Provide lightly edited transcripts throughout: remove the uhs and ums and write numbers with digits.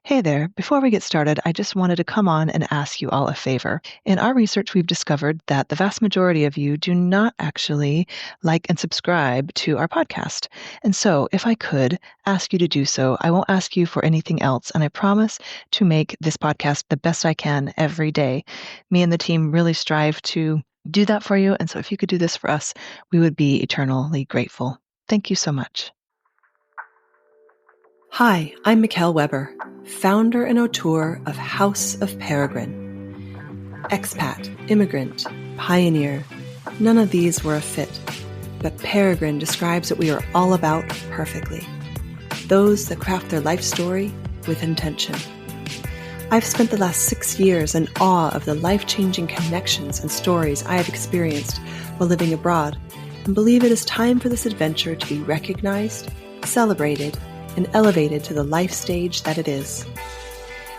Hey there. Before we get started, I just wanted to come on and ask you all a favor. In our research, we've discovered that the vast majority of you do not actually like and subscribe to our podcast. And so, if I could ask you to do so, I won't ask you for anything else. And I promise to make this podcast the best I can every day. Me and the team really strive to do that for you. And so, if you could do this for us, we would be eternally grateful. Thank you so much. Hi, I'm Mickelle Weber, founder and auteur of House of Peregrine. Expat, immigrant, pioneer, none of these were a fit, but Peregrine describes what we are all about perfectly. Those that craft their life story with intention. I've spent the last 6 years in awe of the life-changing connections and stories I have experienced while living abroad, and believe it is time for this adventure to be recognized, celebrated, and elevated to the life stage that it is.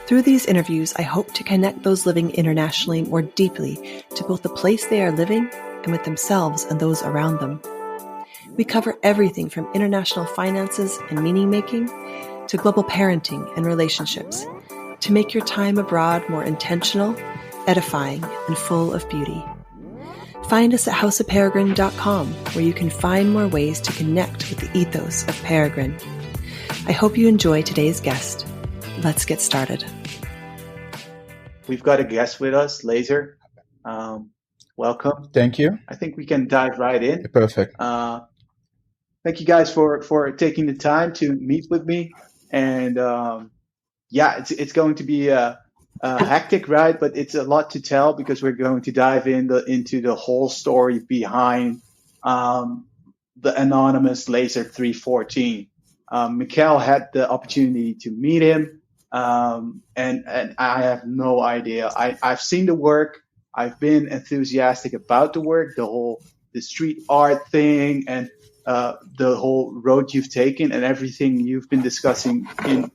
Through these interviews, I hope to connect those living internationally more deeply to both the place they are living and with themselves and those around them. We cover everything from international finances and meaning-making to global parenting and relationships to make your time abroad more intentional, edifying, and full of beauty. Find us at houseofperegrine.com, where you can find more ways to connect with the ethos of Peregrine. I hope you enjoy today's guest. Let's get started. We've got a guest with us, Laser. Welcome. Thank you. I think we can dive right in. Perfect. Thank you guys for taking the time to meet with me. And it's going to be a hectic ride, but it's a lot to tell because we're going to dive into the whole story behind the anonymous Laser 314. Mickelle had the opportunity to meet him, and I have no idea. I've seen the work. I've been enthusiastic about the work, the street art thing, and the whole road you've taken, and everything you've been discussing in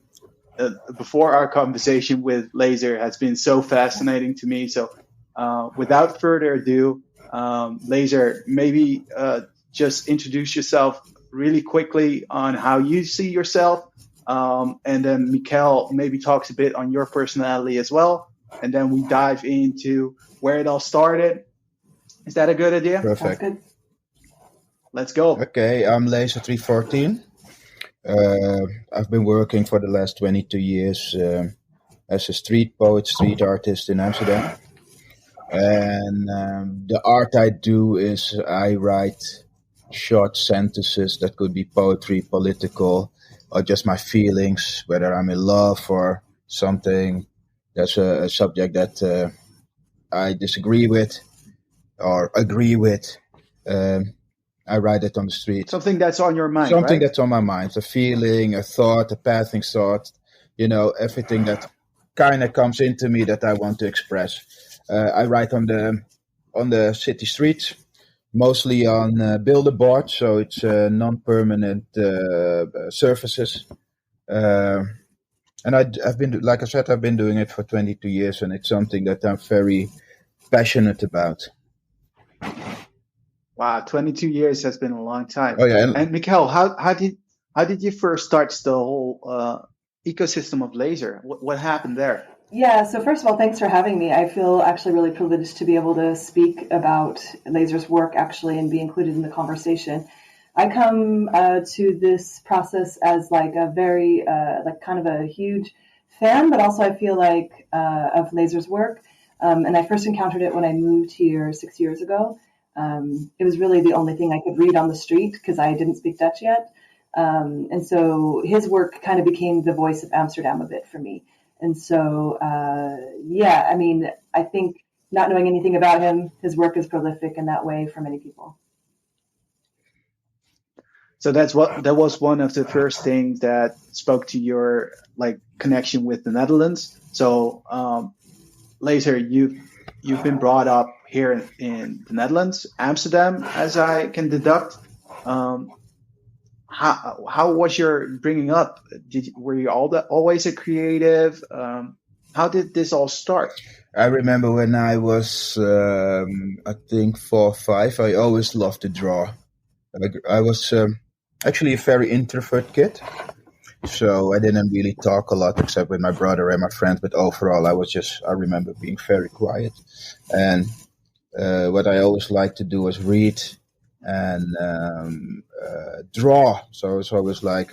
before our conversation with Laser has been so fascinating to me. So, without further ado, Laser, maybe just introduce yourself really quickly on how you see yourself, and then Mickelle maybe talks a bit on your personality as well, and then we dive into where it all started. Is that a good idea? Perfect. That's good. Let's go. Okay, I'm Laser 314. I've been working for the last 22 years as a street poet, street artist in Amsterdam. And the art I do is I write short sentences that could be poetry, political, or just my feelings, whether I'm in love or something. That's a subject that I disagree with or agree with. I write it on the street. Something that's on your mind, Something right? that's on my mind. A feeling, a thought, a passing thought, everything that kind of comes into me that I want to express. I write on the city streets. Mostly on billboard, so it's non-permanent surfaces. And I've been, like I said, I've been doing it for 22 years, and it's something that I'm very passionate about. Wow, 22 years has been a long time. Oh yeah, and Mickelle, how did you first start the whole ecosystem of Laser? What happened there? Yeah, so first of all, thanks for having me. I feel actually really privileged to be able to speak about Laser's work actually and be included in the conversation. I come to this process as like a very, kind of a huge fan, but also I feel like of Laser's work. And I first encountered it when I moved here 6 years ago. It was really the only thing I could read on the street because I didn't speak Dutch yet. And so his work kind of became the voice of Amsterdam a bit for me. And so, I think not knowing anything about him, his work is prolific in that way for many people. So that was one of the first things that spoke to your connection with the Netherlands. So, Laser, you've been brought up here in the Netherlands, Amsterdam, as I can deduct. How was your bringing up? Were you always a creative? How did this all start? I remember when I was, I think 4 or 5. I always loved to draw. I was actually a very introvert kid, So I didn't really talk a lot except with my brother and my friends. But overall, I remember being very quiet. And what I always liked to do was read and draw. So I was always like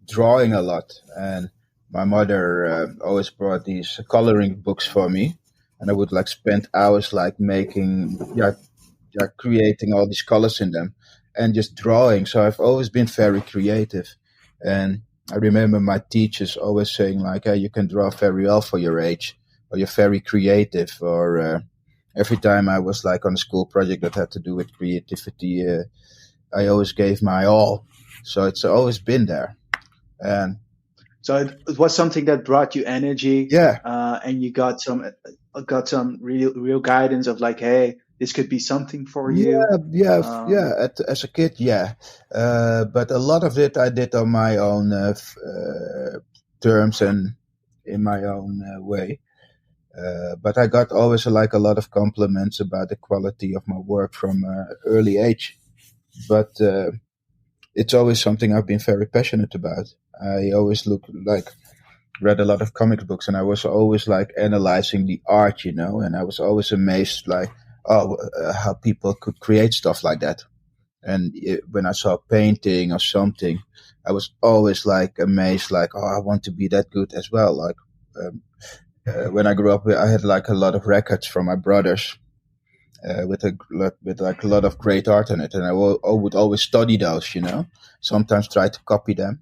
drawing a lot. And my mother always brought these coloring books for me. And I would like spend hours like creating all these colors in them and just drawing. So I've always been very creative. And I remember my teachers always saying like, hey, you can draw very well for your age, or you're very creative. Or every time I was like on a school project that had to do with creativity, I always gave my all. So it's always been there. And so it was something that brought you energy, yeah, and you got some real guidance of like, hey, this could be something for you. As a kid, yeah. But a lot of it I did on my own terms and in my own way. But I got always like a lot of compliments about the quality of my work from early age. But it's always something I've been very passionate about. I always read a lot of comic books, and I was always like analyzing the art, and I was always amazed like, how people could create stuff like that. And when I saw painting or something, I was always like amazed, like, oh, I want to be that good as well. Like, when I grew up, I had like a lot of records from my brothers with like a lot of great art in it, and I would always study those, sometimes try to copy them.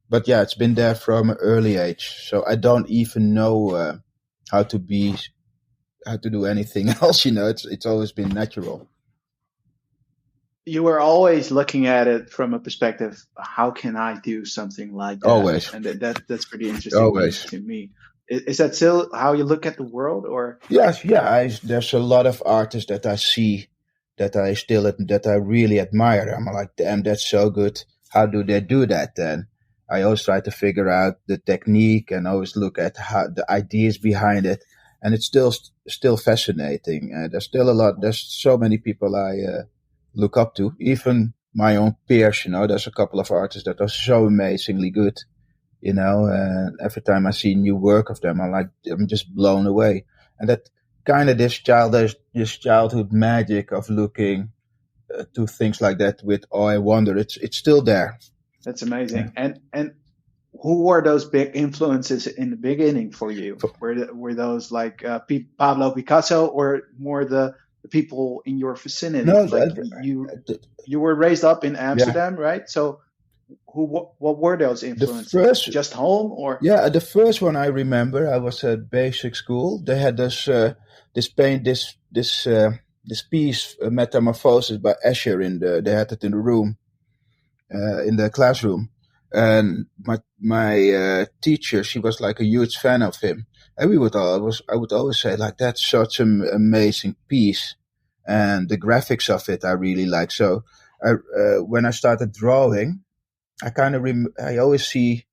But yeah, it's been there from an early age, so I don't even know how to do anything else. It's always been natural. You were always looking at it from a perspective, how can I do something like that? Always. And that's pretty interesting Always. to me. Is that still how you look at the world, or? Yes, yeah. There's a lot of artists that I see that I really admire. I'm like, damn, that's so good. How do they do that then? I always try to figure out the technique and always look at how the ideas behind it. And it's still fascinating. There's so many people I look up to, even my own peers, there's a couple of artists that are so amazingly good, and every time I see new work of them, I'm just blown away. And that kind of this childhood magic of looking to things like that with awe and wonder, it's still there. That's amazing. Yeah. And who were those big influences in the beginning for you? Were those like Pablo Picasso, or more the people in your vicinity? No, you were raised up in Amsterdam, right? So what were those influences? Just home, or? Yeah, the first one I remember, I was at basic school. They had this piece, Metamorphosis by Escher they had it in the room, in the classroom. And my teacher, she was like a huge fan of him. And I would always say like, that's such an amazing piece. And the graphics of it, I really like. So when I started drawing, I always see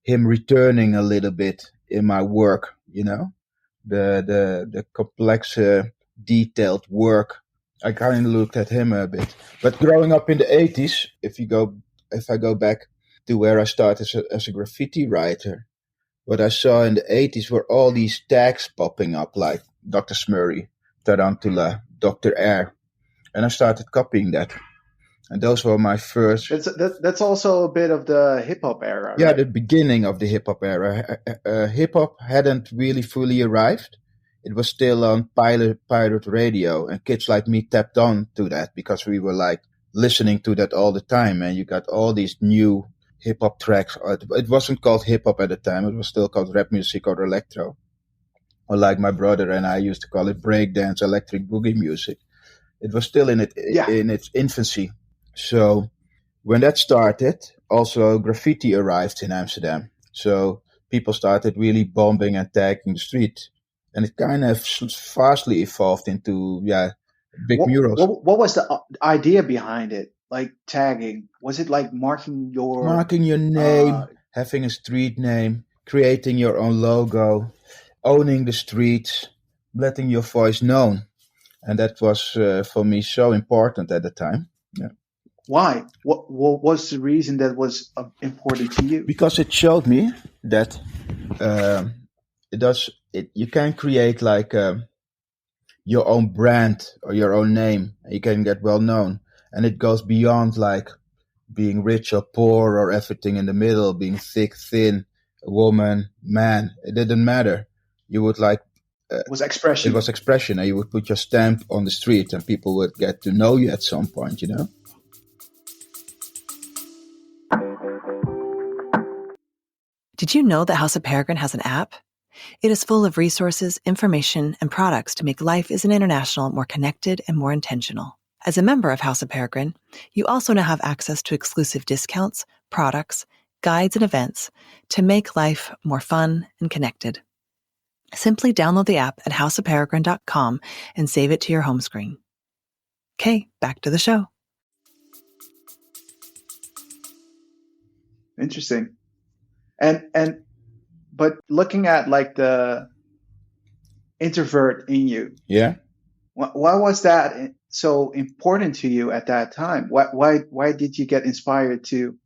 him returning a little bit in my work, the complex, detailed work. I kind of looked at him a bit. But growing up in the 80s, if I go back to where I started as a graffiti writer, what I saw in the 80s were all these tags popping up, like Dr. Smurry, Tarantula, Dr. Air. And I started copying that. And those were my first. That's also a bit of the hip hop era. Yeah, right? The beginning of the hip hop era. Hip hop hadn't really fully arrived. It was still on pirate radio, and kids like me tapped on to that because we were like listening to that all the time. And you got all these new hip hop tracks. It wasn't called hip hop at the time. It was still called rap music or electro. Or like my brother and I used to call it breakdance, electric boogie music. It was still in its infancy. So when that started, also graffiti arrived in Amsterdam. So people started really bombing and tagging the street. And it kind of fastly evolved into, big murals. What was the idea behind it? Like tagging? Was it like marking your name, having a street name, creating your own logo, owning the streets, letting your voice known? And that was, for me, so important at the time. Yeah. Why? What was the reason that was important to you? Because it showed me that you can create like your own brand or your own name. You can get well known, and it goes beyond like being rich or poor or everything in the middle, being thick, thin, a woman, man. It didn't matter. You would like It was expression. It was expression, and you would put your stamp on the street, and people would get to know you at some point. You know. Did you know that House of Peregrine has an app? It is full of resources, information, and products to make life as an international more connected and more intentional. As a member of House of Peregrine, you also now have access to exclusive discounts, products, guides, and events to make life more fun and connected. Simply download the app at houseofperegrine.com and save it to your home screen. Okay, back to the show. Interesting. But looking at like the introvert in you, Yeah. why was that so important to you at that time? Why did you get inspired to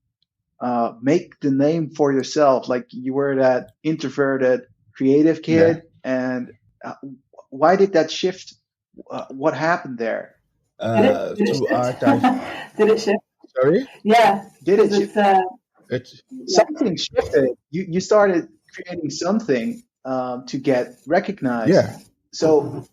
make the name for yourself? Like you were that introverted, creative kid, and why did that shift? What happened there? Through art, Did it shift? Sorry? Yeah. Did it shift? It's Something shifted. You started creating something to get recognized. Yeah. So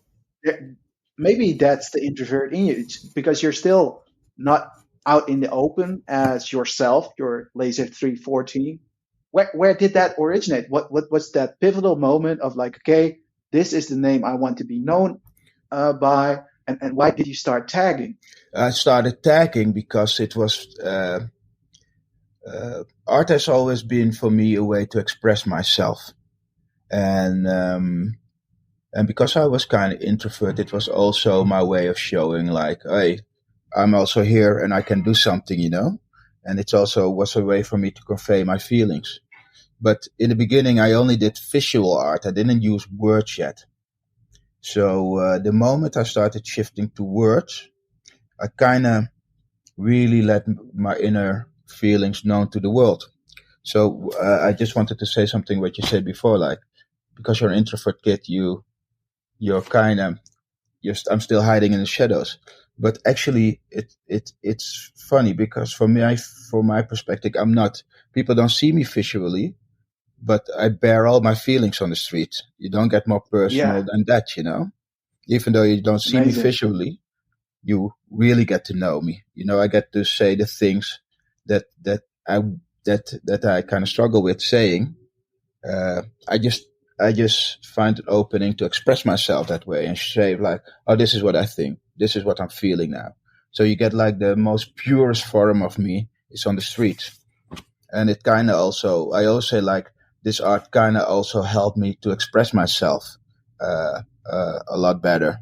maybe that's the introvert in you. It's because you're still not out in the open as yourself, your Laser 314. Where did that originate? What was that pivotal moment of like, okay, this is the name I want to be known by, and why did you start tagging? I started tagging because it was art has always been for me a way to express myself, and because I was kind of introvert, it was also my way of showing like, hey, I'm also here and I can do something, you know. And it also was a way for me to convey my feelings. But in the beginning, I only did visual art. I didn't use words yet. So the moment I started shifting to words, I kind of really let my inner feelings known to the world. So I just wanted to say something what you said before, like because you're an introvert kid, you're kind of I'm still hiding in the shadows. But actually, it's funny because from my perspective, I'm not. People don't see me visually, but I bear all my feelings on the street. You don't get more personal than that, you know. Even though you don't see me visually, you really get to know me. You know, I get to say the things that I kind of struggle with saying. I just find an opening to express myself that way and say like, oh, this is what I think. This is what I'm feeling now. So you get like the most purest form of me is on the street. And it kind of also, I always say like, this art kind of also helped me to express myself a lot better.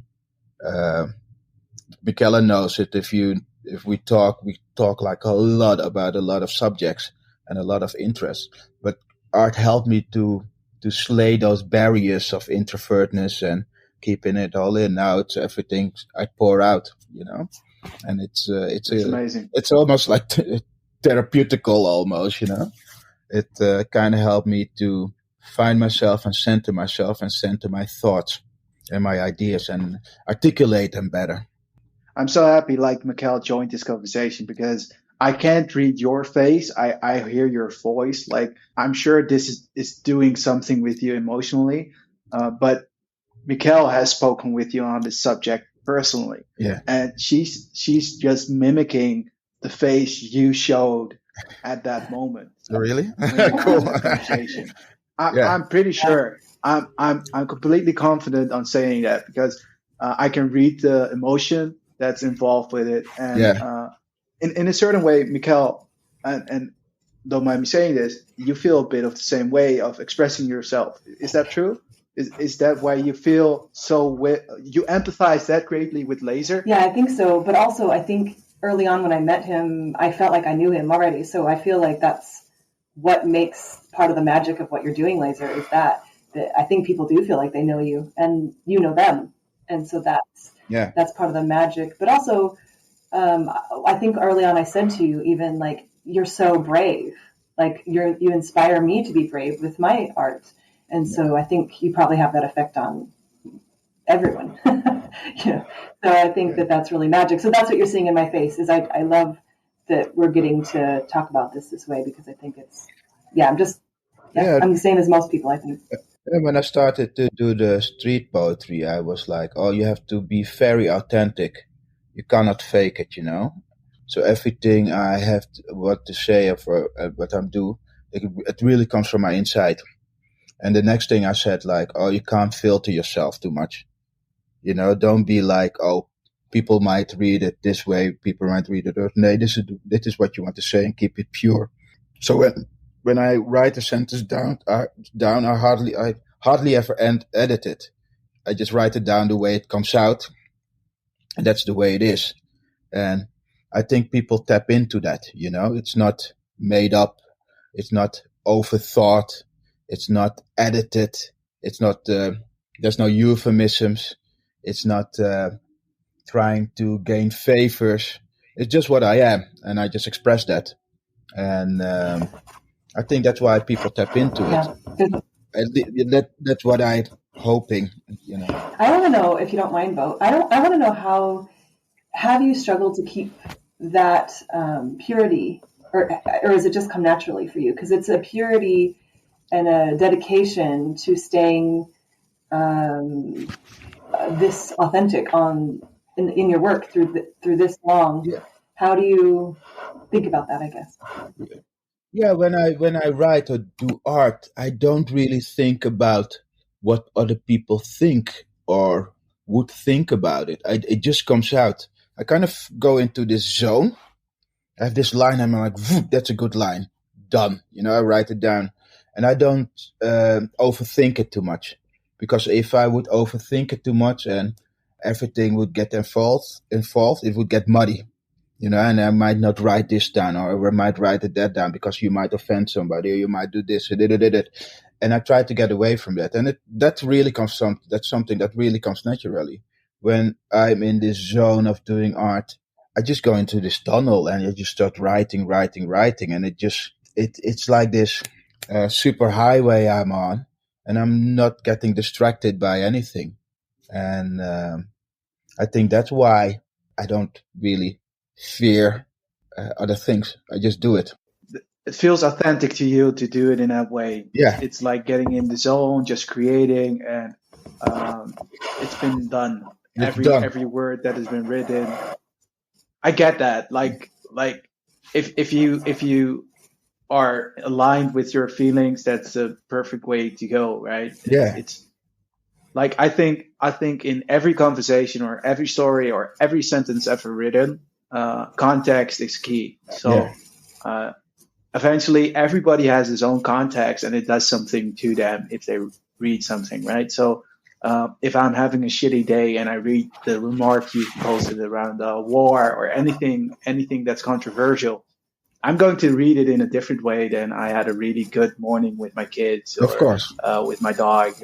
Mickelle knows it. If we talk like a lot about a lot of subjects and a lot of interests. But art helped me to slay those barriers of introvertness and keeping it all in. Now it's everything I pour out, you know, and it's amazing. It's almost like therapeutical, almost, you know. It kind of helped me to find myself and center myself and center my thoughts and my ideas and articulate them better. I'm so happy like Mickelle joined this conversation because I can't read your face. I hear your voice. Like I'm sure this is doing something with you emotionally. But Mickelle has spoken with you on this subject personally. Yeah. And she's just mimicking the face you showed at that moment. Really? Cool. Conversation. I'm pretty sure. I'm completely confident on saying that because I can read the emotion that's involved with it. And in a certain way, Mickelle, and don't mind me saying this, you feel a bit of the same way of expressing yourself. Is that true? Is that why you feel you empathize that greatly with Laser? Yeah, I think so. But also, I think early on when I met him, I felt like I knew him already. So I feel like that's what makes part of the magic of what you're doing, Laser, is that I think people do feel like they know you and you know them. And so that's part of the magic. But also, I think early on I said to you, even like, you're so brave. Like you inspire me to be brave with my art. And so I think you probably have that effect on everyone. So I think that's really magic. So that's what you're seeing in my face is I love that we're getting to talk about this way, because I think it's, I'm the same as most people, I think. And when I started to do the street poetry, I was like, oh, you have to be very authentic. You cannot fake it, So everything I have what to say or what I'm doing, it really comes from my inside. And the next thing I said, like, oh, you can't filter yourself too much. Don't be like, oh, people might read it this way, people might read it. No, this is what you want to say, and keep it pure. So when I write a sentence down, I hardly ever edit it. I just write it down the way it comes out, and that's the way it is. And I think people tap into that. It's not made up, it's not overthought, it's not edited, it's not. There's no euphemisms. It's not trying to gain favors. It's just what I am, and I just express that. And I think that's why people tap into it. That's what I'm hoping. I want to know, if you don't mind, Bo. I want to know how have you struggled to keep that purity, or has it just come naturally for you? Because it's a purity and a dedication to staying this authentic in your work through this long. Yeah. How do you think about that, I guess? Yeah, when I write or do art, I don't really think about what other people think or would think about it. It just comes out. I kind of go into this zone. I have this line, and I'm like, that's a good line. Done. I write it down. And I don't overthink it too much. Because if I would overthink it too much and everything would get involved, it would get muddy. And I might not write this down, or I might write that down because you might offend somebody, or you might do this, and I try to get away from that. And that's something that really comes naturally. When I'm in this zone of doing art, I just go into this tunnel and I just start writing, and it's like this super highway I'm on, and I'm not getting distracted by anything. And I think that's why I don't really fear other things. I just do it. It feels authentic to you to do it in that way. Yeah. It's like getting in the zone, just creating, and it's been done. Every word that has been written. I get that. Like if you are aligned with your feelings, that's a perfect way to go, right? Yeah. It's like I think in every conversation or every story or every sentence ever written, context is key. So eventually everybody has his own context, and it does something to them if they read something, right? So if I'm having a shitty day and I read the remark you posted around war or anything that's controversial, I'm going to read it in a different way than I had a really good morning with my kids, or, of course, with my dog,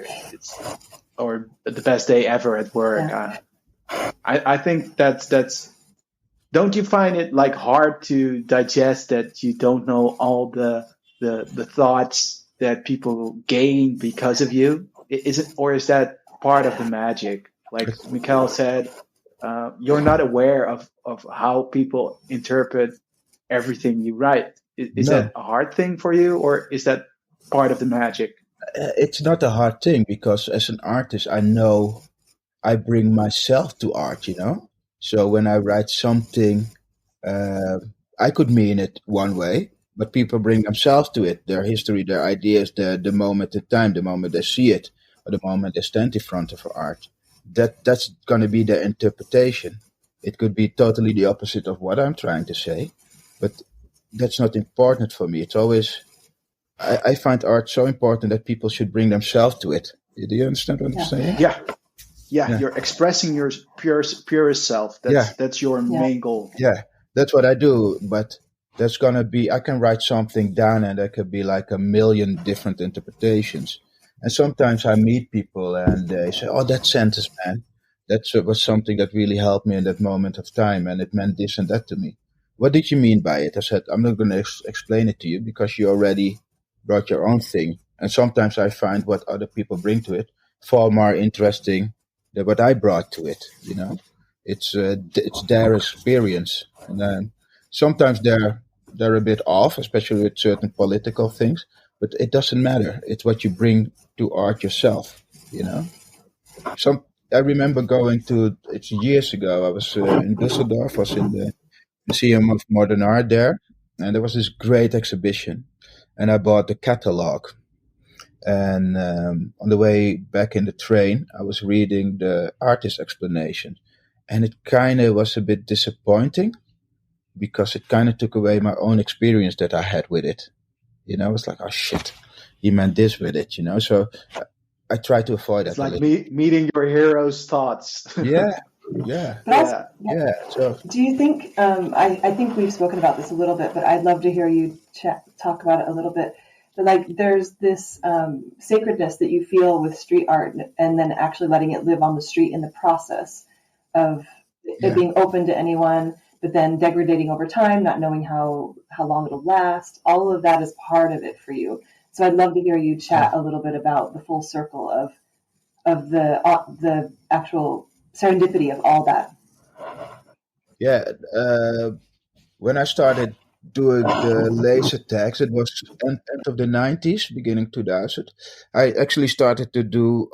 or the best day ever at work. Yeah. I think that's. Don't you find it like hard to digest that you don't know all the thoughts that people gain because of you? Is that part of the magic? Like Mickelle said, you're not aware of how people interpret everything you write. Is that a hard thing for you, or is that part of the magic? It's not a hard thing, because as an artist, I know I bring myself to art, So when I write something, I could mean it one way, but people bring themselves to it, their history, their ideas, the moment in time, the moment they see it, or the moment they stand in front of art. That's going to be their interpretation. It could be totally the opposite of what I'm trying to say, but that's not important for me. It's always, I find art so important that people should bring themselves to it. Do you understand what I'm saying? Yeah, you're expressing your purest self. That's your main goal. Yeah, that's what I do. But that's going to be, I can write something down and there could be like a million different interpretations. And sometimes I meet people and they say, oh, that sentence, man, That was something that really helped me in that moment of time, and it meant this and that to me. What did you mean by it? I said, I'm not going to explain it to you because you already brought your own thing. And sometimes I find what other people bring to it far more interesting than what I brought to it. You know, it's their experience, and sometimes they're a bit off, especially with certain political things. But it doesn't matter. It's what you bring to art yourself. You know, I remember going to, it's years ago. I was in Düsseldorf. Was in the Museum of Modern Art there, and there was this great exhibition, and I bought the catalog. And on the way back in the train, I was reading the artist explanation, and it kind of was a bit disappointing because it kind of took away my own experience that I had with it. You know, it's like, oh shit, he meant this with it. You know, so I try to avoid It's that. like meeting your hero's thoughts. Yeah. So, do you think? I think we've spoken about this a little bit, but I'd love to hear you talk about it a little bit. But like, there's this sacredness that you feel with street art, and then actually letting it live on the street in the process of it being open to anyone, but then degrading over time, not knowing how long it'll last. All of that is part of it for you. So I'd love to hear you chat a little bit about the full circle of the actual serendipity of all that. Yeah, when I started doing the laser tags, it was end of the 90s, beginning 2000. I actually started to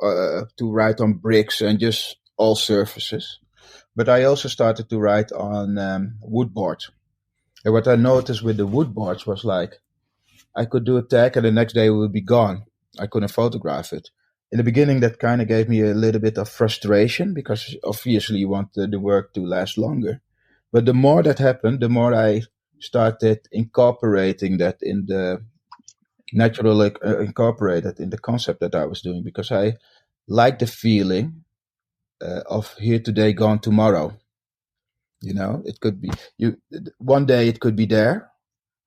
write on bricks and just all surfaces. But I also started to write on wood boards. And what I noticed with the wood boards was like, I could do a tag and the next day it would be gone. I couldn't photograph it. In the beginning, that kind of gave me a little bit of frustration because obviously you want the work to last longer. But the more that happened, the more I started incorporating that in the incorporated in the concept that I was doing, because I like the feeling of here today, gone tomorrow. You know, it could be one day it could be there,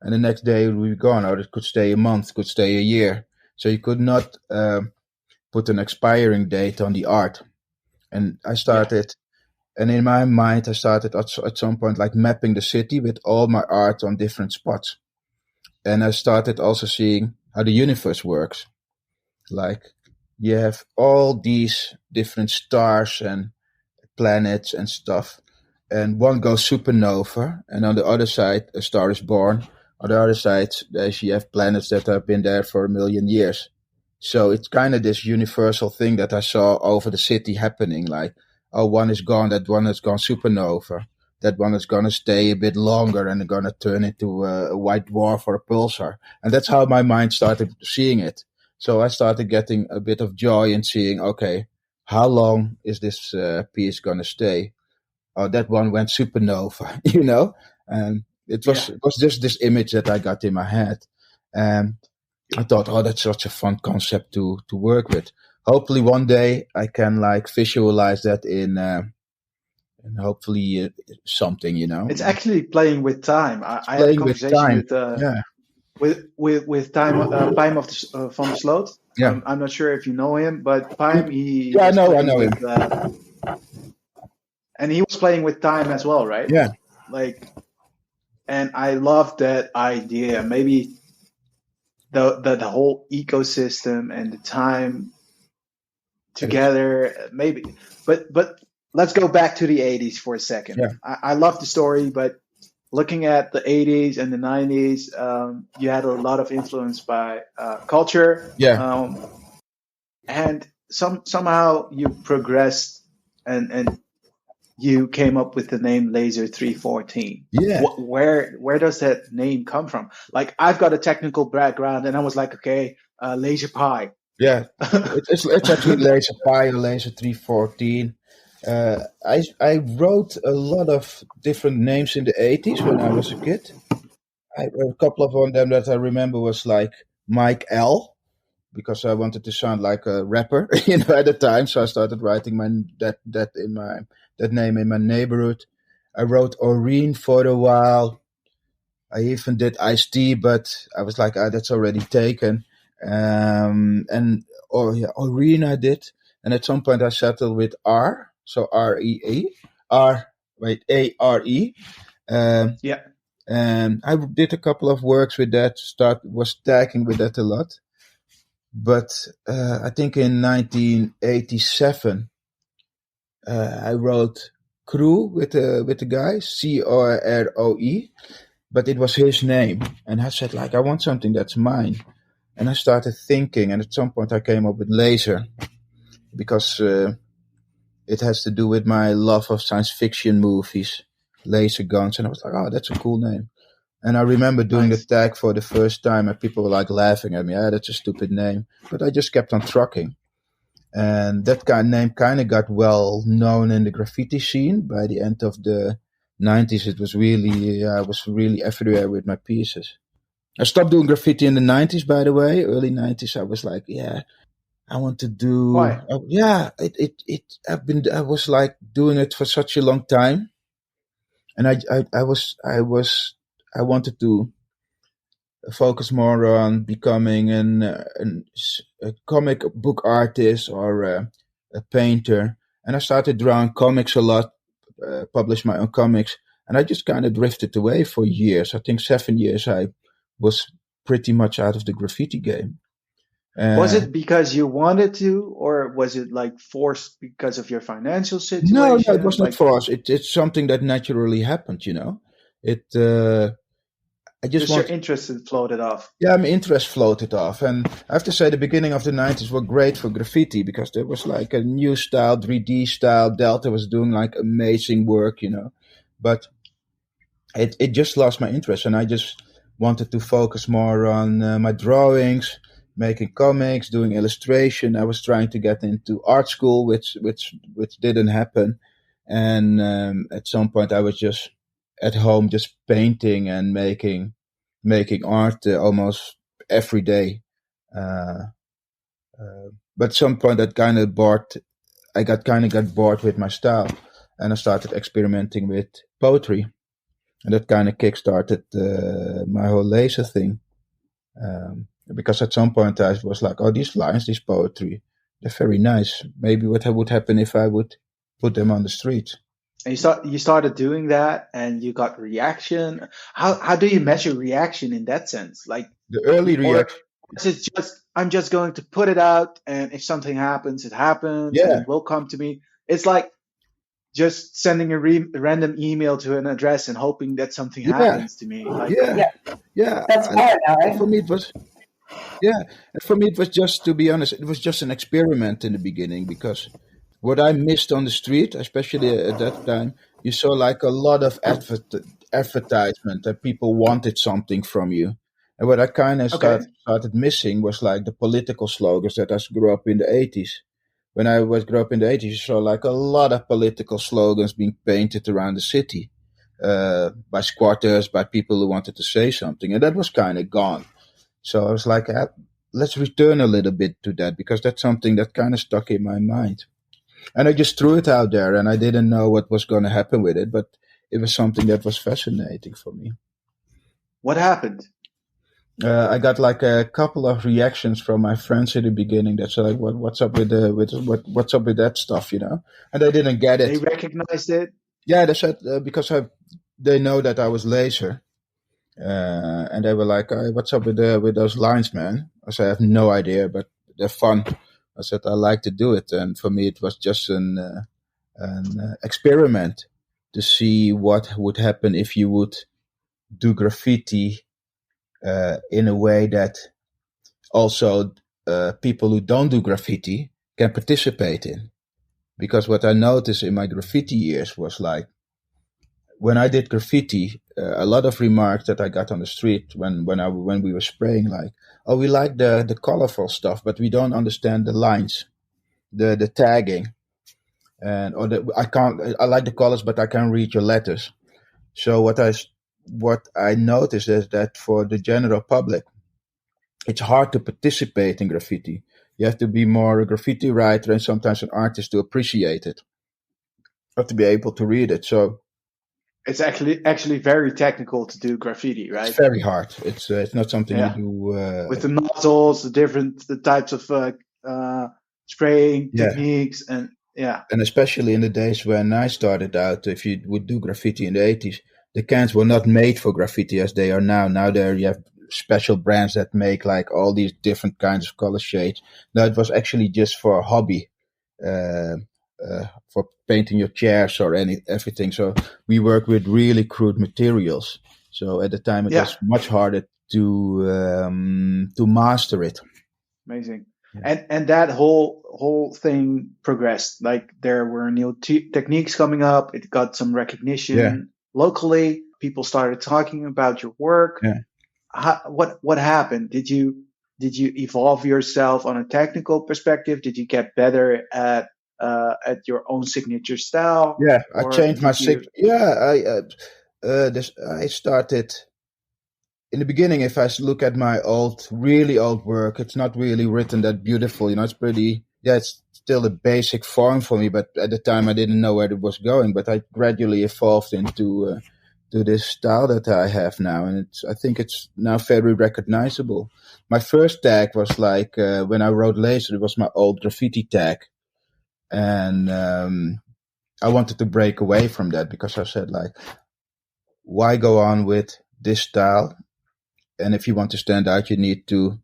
and the next day it will be gone, or it could stay a month, could stay a year. So you could not put an expiring date on the art. And I started, and in my mind, I started at some point like mapping the city with all my art on different spots. And I started also seeing how the universe works. Like you have all these different stars and planets and stuff. And one goes supernova, and on the other side, a star is born. On the other side, you have planets that have been there for 1 million years. So it's kind of this universal thing that I saw over the city happening. Like, oh, one is gone, that one has gone supernova. That one is going to stay a bit longer and going to turn into a white dwarf or a pulsar. And that's how my mind started seeing it. So I started getting a bit of joy in seeing, okay, how long is this piece going to stay? Oh, that one went supernova, you know? And it was just this image that I got in my head. And I thought, oh, that's such a fun concept to work with. Hopefully one day I can like visualize that in and hopefully something, you know. It's actually playing with time. I had a conversation with Time of the, from the Sloot. Yeah. I'm not sure if you know him, but Time, I know him. And he was playing with time as well, right? Yeah. Like, and I love that idea. Maybe the whole ecosystem and the time together, maybe. But let's go back to the 80s for a second. Yeah. I love the story, but looking at the 80s and the 90s, you had a lot of influence by culture. Yeah. And somehow you progressed and you came up with the name Laser 314. Yeah. Where does that name come from? Like, I've got a technical background, and I was like, okay, Laser Pi. Yeah, it's actually Laser Pi or Laser 314. I wrote a lot of different names in the 80s when I was a kid. A couple of them that I remember was like Mickelle, because I wanted to sound like a rapper, you know, at the time. So I started writing that name in my neighborhood. I wrote Oreen for a while. I even did Ice-T, but I was like, that's already taken. Oreen I did. And at some point I settled with R. So ARE. Yeah. And I did a couple of works with that. Was tagging with that a lot. But I think in 1987, I wrote Crew with the guy, CRROE, but it was his name. And I said, like, I want something that's mine. And I started thinking, and at some point I came up with laser, because it has to do with my love of science fiction movies, laser guns. And I was like, oh, that's a cool name. And I remember doing the tag for the first time, and people were like laughing at me. Ah, that's a stupid name. But I just kept on trucking. And that name kind of got well known in the graffiti scene. By the end of the 90s, it was really, I was really everywhere with my pieces. I stopped doing graffiti in the 90s, by the way. Early 90s, I was like, yeah, I want to do. Why? I was like doing it for such a long time. And I wanted to focus more on becoming a comic book artist or a painter. And I started drawing comics a lot, published my own comics, and I just kind of drifted away for years. I think 7 years I was pretty much out of the graffiti game. Was it because you wanted to, or was it like forced because of your financial situation? No, it was not forced. It's something that naturally happened, you know. Your interest floated off. Yeah, my interest floated off. And I have to say the beginning of the 90s were great for graffiti, because there was like a new style, 3D style. Delta was doing like amazing work, you know. But it just lost my interest, and I just wanted to focus more on my drawings, making comics, doing illustration. I was trying to get into art school, which didn't happen. And at some point I was just at home, just painting and making art almost every day. But at some point that kind of got bored with my style, and I started experimenting with poetry, and that kind of kickstarted my whole laser thing. Because at some point I was like, oh, these lines, this poetry, they're very nice. Maybe what would happen if I would put them on the street? And you started doing that, and you got reaction. How do you measure reaction in that sense? Like the early reaction. Is it just, I'm just going to put it out, and if something happens, it happens, and it will come to me. It's like just sending a random email to an address and hoping that something happens to me. Like, That's hard now, right? For me, it was. Yeah, and for me, it was just, to be honest, it was just an experiment in the beginning, because what I missed on the street, especially at that time, you saw like a lot of advertisement that people wanted something from you. And what I kind of started missing was like the political slogans that I grew up in the 80s. When I grew up in the 80s, you saw like a lot of political slogans being painted around the city by squatters, by people who wanted to say something. And that was kind of gone. So I was like, let's return a little bit to that, because that's something that kind of stuck in my mind. And I just threw it out there, and I didn't know what was going to happen with it, but it was something that was fascinating for me. What happened? I got like a couple of reactions from my friends in the beginning that said, like, what's up with what's up with that stuff, you know? And they didn't get it. They recognized it? Yeah, they said, because they know that I was laser. And they were like, what's up with those lines, man? I said, I have no idea, but they're fun. I said, I like to do it. And for me, it was just an experiment to see what would happen if you would do graffiti in a way that also people who don't do graffiti can participate in. Because what I noticed in my graffiti years was like, when I did graffiti, a lot of remarks that I got on the street when we were spraying, like, oh, we like the colorful stuff, but we don't understand the lines, the tagging, and I like the colors, but I can't read your letters. So what I noticed is that for the general public, it's hard to participate in graffiti. You have to be more a graffiti writer and sometimes an artist to appreciate it, or to be able to read it. So it's actually very technical to do graffiti, right? It's very hard. It's not something you do with the nozzles, the types of spraying techniques, and Yeah. And especially in the days when I started out, if you would do graffiti in the 80s, the cans were not made for graffiti as they are now. Now you have special brands that make like all these different kinds of color shades. Now it was actually just for a hobby, uh, for painting your chairs or everything. So we work with really crude materials. So at the time it was much harder to master it. Amazing. And that whole thing progressed. Like there were new techniques coming up. It got some recognition locally. People started talking about your work. What happened? Did you evolve yourself on a technical perspective? Did you get better at your own signature style? Yeah, I changed my signature. Yeah, I started. In the beginning, if I look at my really old work, it's not really written that beautiful. It's pretty, it's still a basic form for me, but at the time I didn't know where it was going, but I gradually evolved into to this style that I have now. And I think it's now very recognizable. My first tag was like, when I wrote laser, it was my old graffiti tag. And I wanted to break away from that because I said like, why go on with this style? And if you want to stand out, you need to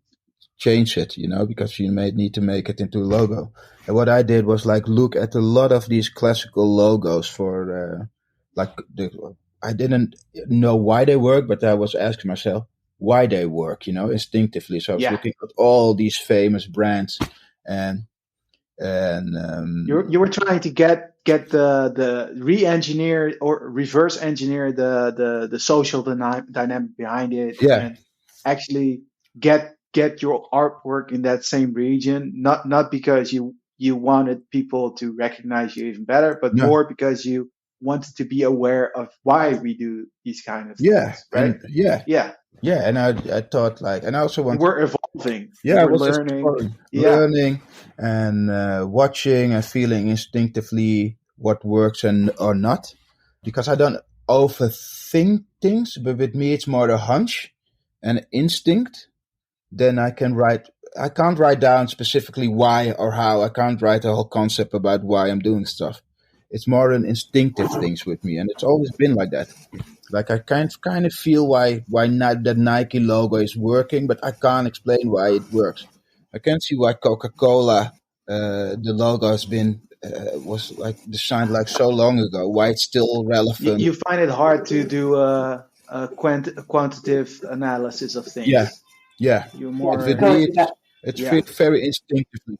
change it, because you may need to make it into a logo. And what I did was like look at a lot of these classical logos for I didn't know why they work, but I was asking myself why they work, instinctively. So I was looking at all these famous brands, and you were trying to get the re-engineer or reverse engineer the social dynamic behind it, and actually get your artwork in that same region, not because you wanted people to recognize you even better, but more because you wanted to be aware of why we do these kind of things, right? And I thought like, and I also wanted, we're evolving, we're learning and watching and feeling instinctively what works and or not, because I don't overthink things, but with me it's more a hunch and instinct. Then I can't write down specifically why or how. I can't write a whole concept about why I'm doing stuff. It's more an instinctive things with me, and it's always been like that. Like I kind of feel why not that Nike logo is working, but I can't explain why it works. I can't see why Coca-Cola, the logo has been was like designed like so long ago. Why it's still relevant? You find it hard to do a quantitative analysis of things. Yeah. You're more. With me, it's very instinctively.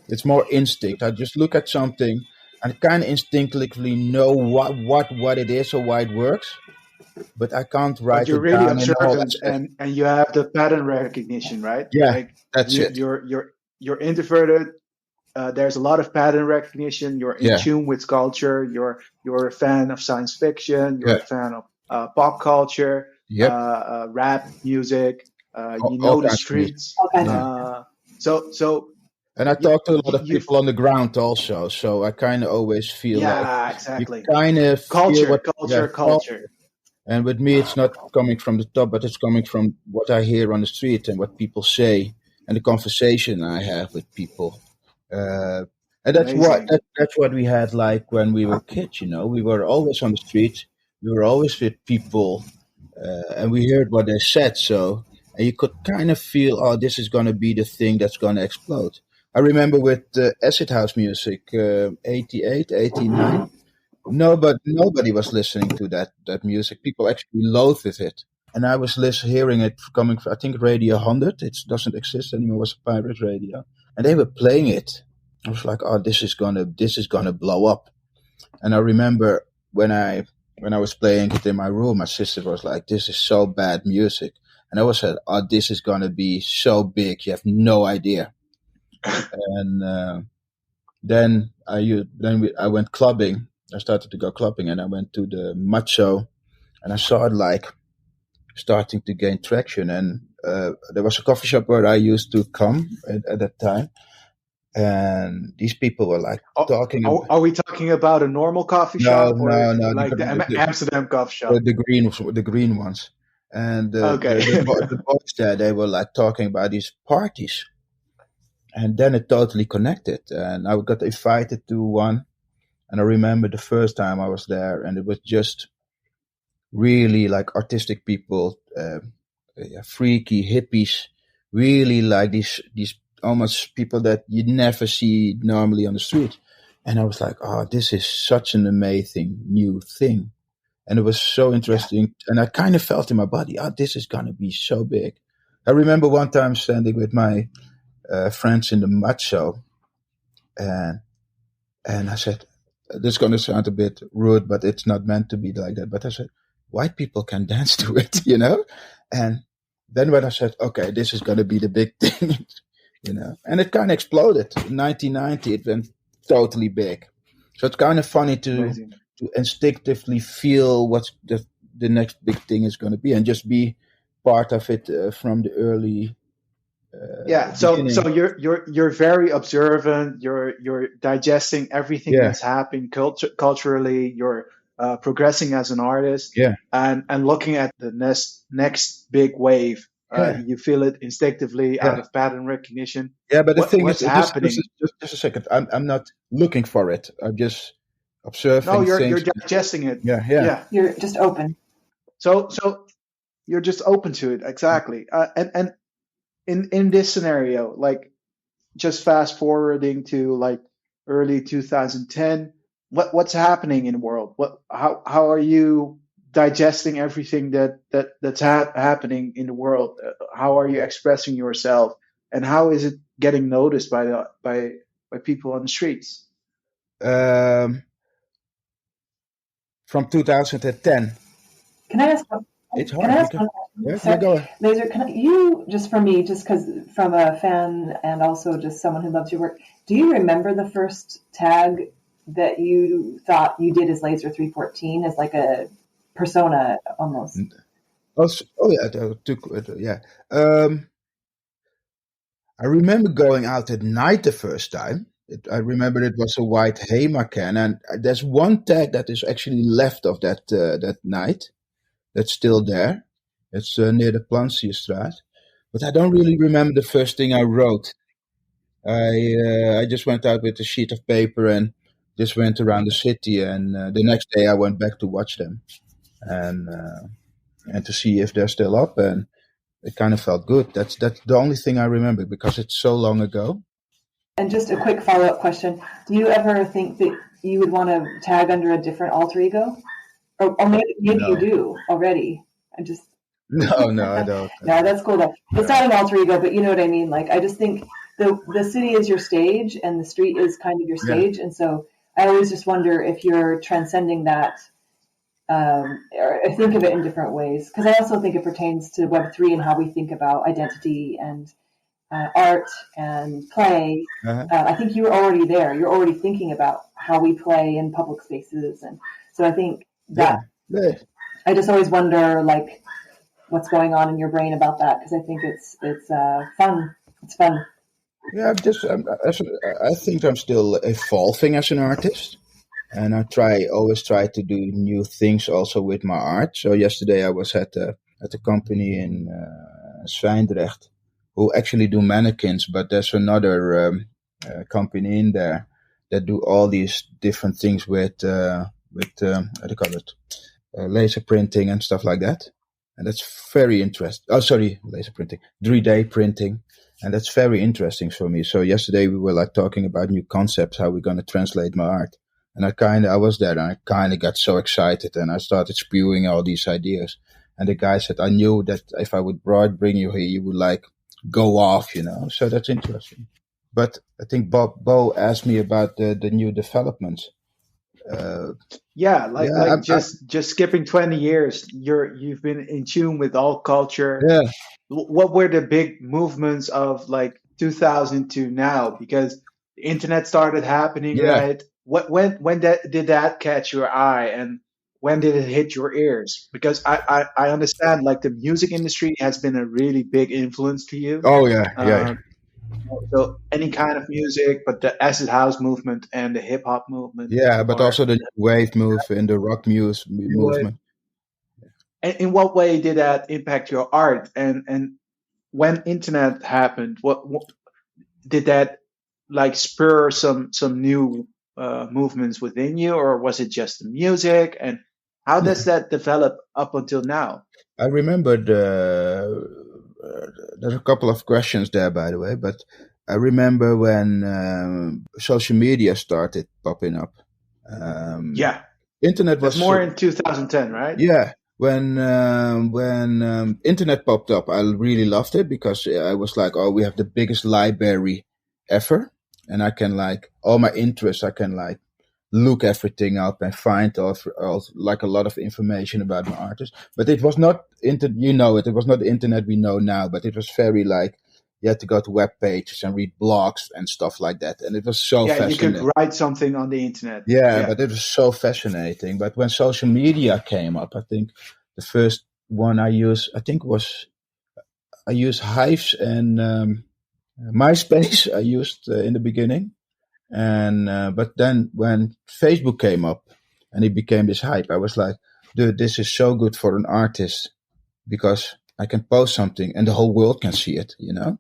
It's more instinct. I just look at something and kind of instinctively know what it is or why it works, but I can't write but you're it really down. Observant and you have the pattern recognition, right? Yeah, like that's it. You're introverted. There's a lot of pattern recognition. You're in tune with culture. You're a fan of science fiction. You're a fan of pop culture, rap music. You know the streets. So. And I talk to a lot of people on the ground also, so I kind of always feel exactly. You kind of culture. And with me, it's not coming from the top, but it's coming from what I hear on the street and what people say and the conversation I have with people. And that's what we had like when we were kids. We were always on the street. We were always with people, and we heard what they said. So, and you could kind of feel, oh, this is going to be the thing that's going to explode. I remember with acid house music, 88, 89. Nobody was listening to that music. People actually loathed it. And I was hearing it coming from, I think, Radio 100. It doesn't exist anymore. It was a pirate radio. And they were playing it. I was like, oh, this is gonna blow up. And I remember when I was playing it in my room, my sister was like, this is so bad music. And I was said, oh, this is gonna be so big. You have no idea. And then I went clubbing. I started to go clubbing, and I went to the Macho, and I saw it like starting to gain traction. And there was a coffee shop where I used to come at that time, and these people were like talking. Are we talking about a normal coffee shop, or like the Amsterdam coffee shop? The green ones, and the boys there, they were like talking about these parties. And then it totally connected. And I got invited to one. And I remember the first time I was there, and it was just really like artistic people, freaky hippies, really like these almost people that you never see normally on the street. And I was like, oh, this is such an amazing new thing. And it was so interesting. And I kind of felt in my body, oh, this is going to be so big. I remember one time standing with my friends in the mud show, and I said, this is going to sound a bit rude, but it's not meant to be like that. But I said, white people can dance to it, you know? And then when I said, okay, this is going to be the big thing, you know, and it kind of exploded. In 1990, it went totally big. So it's kind of funny to instinctively feel what the next big thing is going to be, and just be part of it from the early So beginning. you're very observant. You're digesting everything that's happening culturally. You're progressing as an artist, and looking at the next big wave. You feel it instinctively out of pattern recognition. Yeah, but the thing is, what's happening? Just a second. I'm not looking for it. I'm just observing. No, things. you're digesting it. Yeah. You're just open. So you're just open to it, exactly. And in this scenario, like, just fast forwarding to like early 2010, what's happening in the world? How are you digesting everything that's happening in the world? How are you expressing yourself, and how is it getting noticed by people on the streets? From 2010. Can I ask? It's hard. Can I ask one question? Go ahead. Laser, you, just for me, just because from a fan and also just someone who loves your work, do you remember the first tag that you thought you did as Laser 314 as like a persona almost? Yeah. I remember going out at night the first time. I remember it was a white Hemacan, and there's one tag that is actually left of that night. That's still there. It's near the Plansierstraat. But I don't really remember the first thing I wrote. I just went out with a sheet of paper and just went around the city. And the next day I went back to watch them and to see if they're still up. And it kind of felt good. That's the only thing I remember because it's so long ago. And just a quick follow-up question. Do you ever think that you would want to tag under a different alter ego? Or maybe No. you do already. No, I don't. No, that's cool though. It's not an alter ego, but you know what I mean. Like, I just think the city is your stage and the street is kind of your stage. And so I always just wonder if you're transcending that, or think of it in different ways. Because I also think it pertains to Web3 and how we think about identity and art and play. I think you're already there. You're already thinking about how we play in public spaces. And so I think that I just always wonder, like, what's going on in your brain about that, because I think it's fun. It's fun. Yeah, I think I'm still evolving as an artist, and I always try to do new things also with my art. So yesterday I was at a company in Zwijndrecht who actually do mannequins, but there's another company in there that do all these different things with how do you call it? Laser printing and stuff like that. And that's very interesting. Oh, sorry, laser printing, 3D printing. And that's very interesting for me. So yesterday we were like talking about new concepts, how we're going to translate my art. And I was there and I kind of got so excited and I started spewing all these ideas. And the guy said, I knew that if I would bring you here, you would like go off, you know. So that's interesting. But I think Bo asked me about the new developments. Just skipping 20 years, you've been in tune with all culture. Yeah. What were the big movements of like 2000 to now? Because the internet started happening, right? When did that catch your eye, and when did it hit your ears? Because I understand like the music industry has been a really big influence to you. Oh yeah. So any kind of music, but the acid house movement and the hip hop movement. Yeah, but also the wave move and the rock movement. And in what way did that impact your art? And when internet happened, what did that like spur some new movements within you, or was it just the music? And how does that develop up until now? I remembered there's a couple of questions there, by the way, but I remember when social media started popping up. Yeah, Internet that's was more in 2010, right? Yeah, when internet popped up, I really loved it because I was like, oh, we have the biggest library ever, and I can like all my interests, I can like look everything up and find like a lot of information about my artist. But it was not it was not the internet we know now, but it was very like you had to go to web pages and read blogs and stuff like that, and it was so Yeah, you fascinating. could write something on the internet. Yeah, but it was so fascinating. But when social media came up, I think the first one I used Hives and MySpace. I used in the beginning, and but then when Facebook came up and it became this hype, I was like, dude, this is so good for an artist because I can post something and the whole world can see it, you know?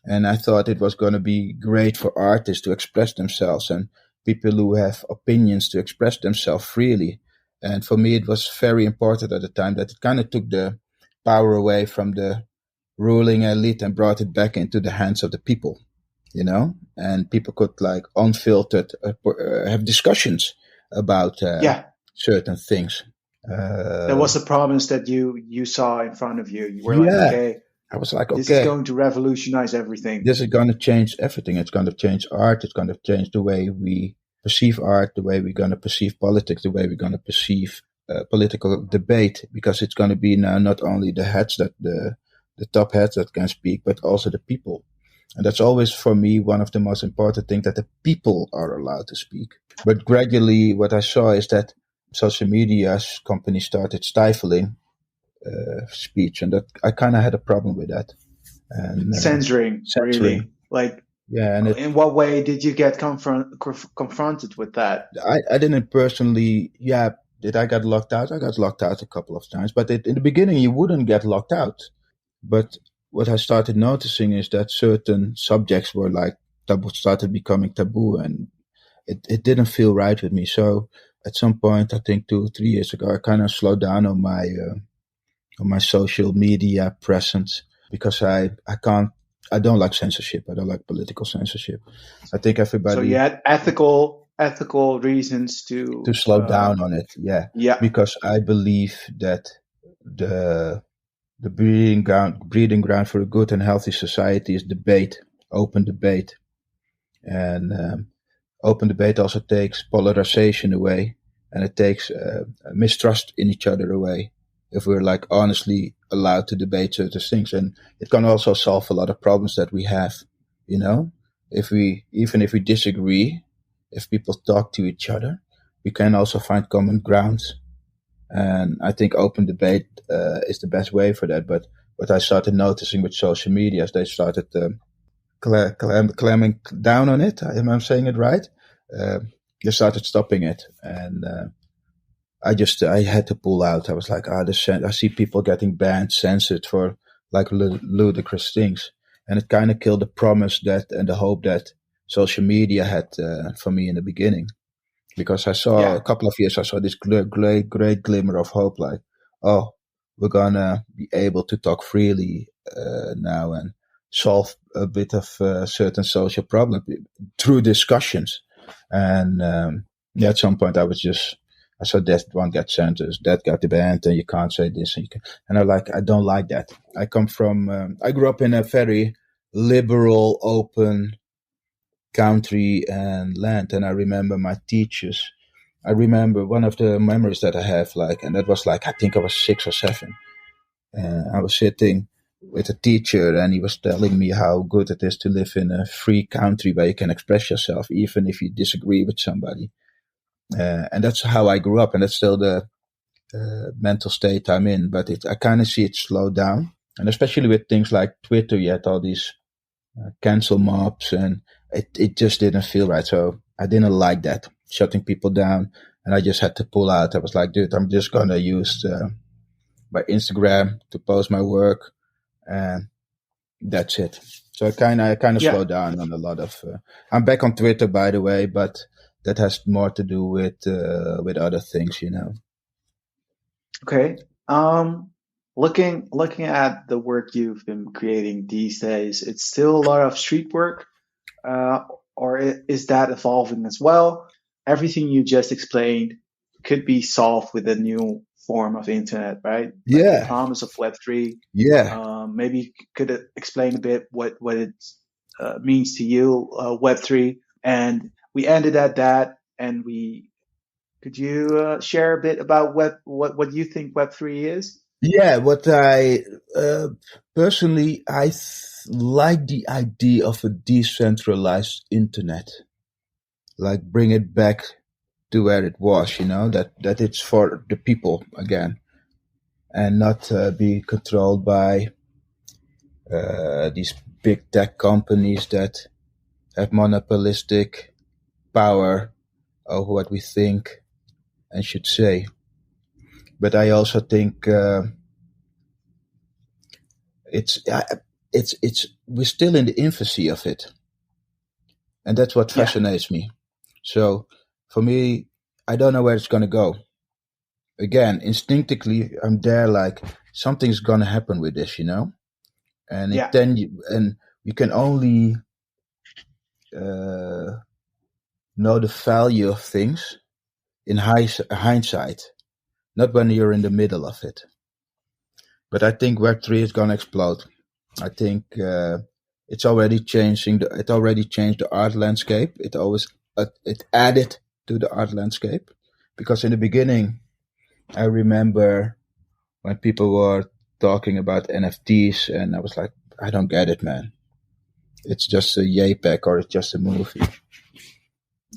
And I thought it was going to be great for artists to express themselves and people who have opinions to express themselves freely. And for me, it was very important at the time that it kind of took the power away from the ruling elite and brought it back into the hands of the people, you know? And people could like unfiltered have discussions about certain things. That was the promise that you saw in front of you. You were like, okay, I was like, this is going to revolutionize everything. This is going to change everything. It's going to change art. It's going to change the way we perceive art, the way we're going to perceive politics, the way we're going to perceive political debate, because it's going to be now not only the heads that the top heads that can speak, but also the people. And that's always for me one of the most important things, that the people are allowed to speak. But gradually what I saw is that social media companies started stifling speech, and that I kind of had a problem with that. And censoring, really, like, yeah. And in what way did you get confronted with that? I didn't personally. Yeah, did I get locked out? I got locked out a couple of times, but in the beginning you wouldn't get locked out. But what I started noticing is that certain subjects were like started becoming taboo, and it didn't feel right with me. So at some point, I think 2-3 years ago, I kind of slowed down on my social media presence, because I don't like censorship. I don't like political censorship. I think everybody. So you had ethical reasons to slow down on it. Yeah. Yeah. Because I believe that the breeding ground for a good and healthy society is debate, open debate, and open debate also takes polarization away, and it takes mistrust in each other away. If we're like honestly allowed to debate certain things, and it can also solve a lot of problems that we have, you know, even if we disagree, if people talk to each other, we can also find common grounds. And I think open debate is the best way for that. But what I started noticing with social media is they started clamming down on it. Am I saying it right? They started stopping it, and I had to pull out. I was like, I see people getting banned, censored for like ludicrous things. And it kind of killed the promise and the hope that social media had for me in the beginning. Because I saw a couple of years, I saw this great glimmer of hope, like, oh, we're going to be able to talk freely now and solve a bit of certain social problem through discussions. And at some point I saw that one got sentenced, that got banned, and you can't say this. And I don't like that. I come from, I grew up in a very liberal, open country and land. And I remember my teachers. I remember one of the memories that I have, and that was I think I was 6 or 7. I was sitting with a teacher, and he was telling me how good it is to live in a free country where you can express yourself, even if you disagree with somebody. And that's how I grew up, and that's still the mental state I'm in. But I kind of see it slow down, and especially with things like Twitter, you had all these cancel mobs, and it just didn't feel right. So I didn't like that, shutting people down, and I just had to pull out. I was like, dude, I'm just gonna use my Instagram to post my work, and that's it. So I kind of Yeah. slowed down on a lot of. I'm back on Twitter, by the way, but that has more to do with other things, you know. Okay. Looking at the work you've been creating these days, it's still a lot of street work, or is that evolving as well? Everything you just explained could be solved with a new form of internet, right? Like the Yeah, promise of Web3. yeah, Maybe you could explain a bit what it means to you, Web3. And we ended at that, and could you share a bit about what you think Web3 is? yeah. What I personally, like the idea of a decentralized internet, like bring it back to where it was, you know, that it's for the people again, and not be controlled by these big tech companies that have monopolistic power over what we think and should say. But I also think it's we're still in the infancy of it, and that's what Yeah, fascinates me. So for me, I don't know where it's going to go. Again, instinctively, I'm there like something's going to happen with this, you know. And yeah, and you can only uh, know the value of things in hindsight, not when you're in the middle of it. But I think Web3 is going to explode. I think it's already changing. It already changed the art landscape. It added to the art landscape, because in the beginning, I remember when people were talking about NFTs, and I was like, I don't get it, man. It's just a JPEG or it's just a movie.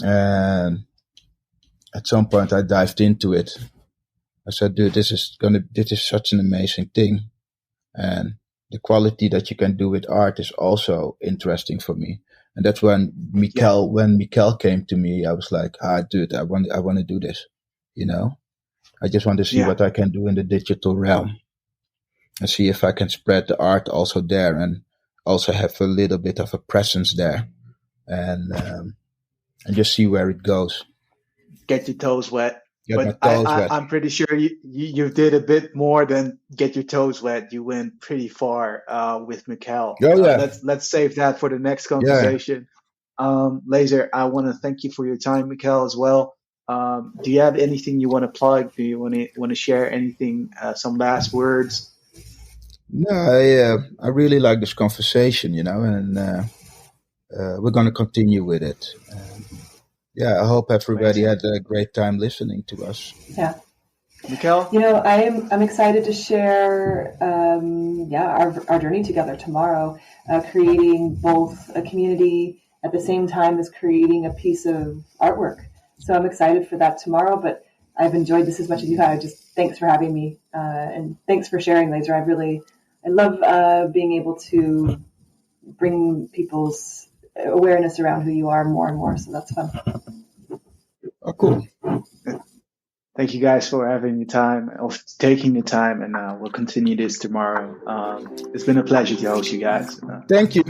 And at some point, I dived into it. I said, dude, this is such an amazing thing. And the quality that you can do with art is also interesting for me. And that's when yeah, Mickelle came to me, I was like, dude, I want to do this. You know, I just want to see yeah. what I can do in the digital realm and see if I can spread the art also there and also have a little bit of a presence there, and just see where it goes. Get your toes wet. Get my But toes wet. I'm pretty sure you did a bit more than get your toes wet. You went pretty far with Mickelle. Oh yeah, Let's save that for the next yeah. conversation. Laser, I want to thank you for your time, Mickelle, as well. Do you have anything you want to plug? Do you want to share anything? Some last words? No, I really like this conversation, you know, and we're going to continue with it. Yeah, I hope everybody Amazing. had a great time listening to us. Yeah. Mickelle? You know, I'm excited to share our journey together tomorrow, creating both a community at the same time as creating a piece of artwork. So I'm excited for that tomorrow, but I've enjoyed this as much as you have. Thanks for having me, and thanks for sharing, Laser. I love being able to bring people's awareness around who you are more and more. So that's fun. Oh, cool. Thank you guys for having the time, of taking the time, and we'll continue this tomorrow. It's been a pleasure to host you guys. Thank you.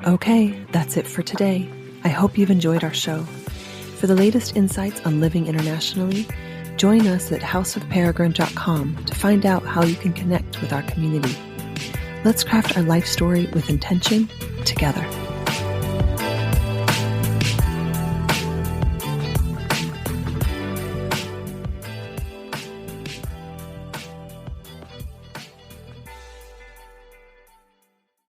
Okay, that's it for today. I hope you've enjoyed our show. For the latest insights on living internationally, join us at houseofperegrine.com to find out how you can connect with our community. Let's craft our life story with intention together.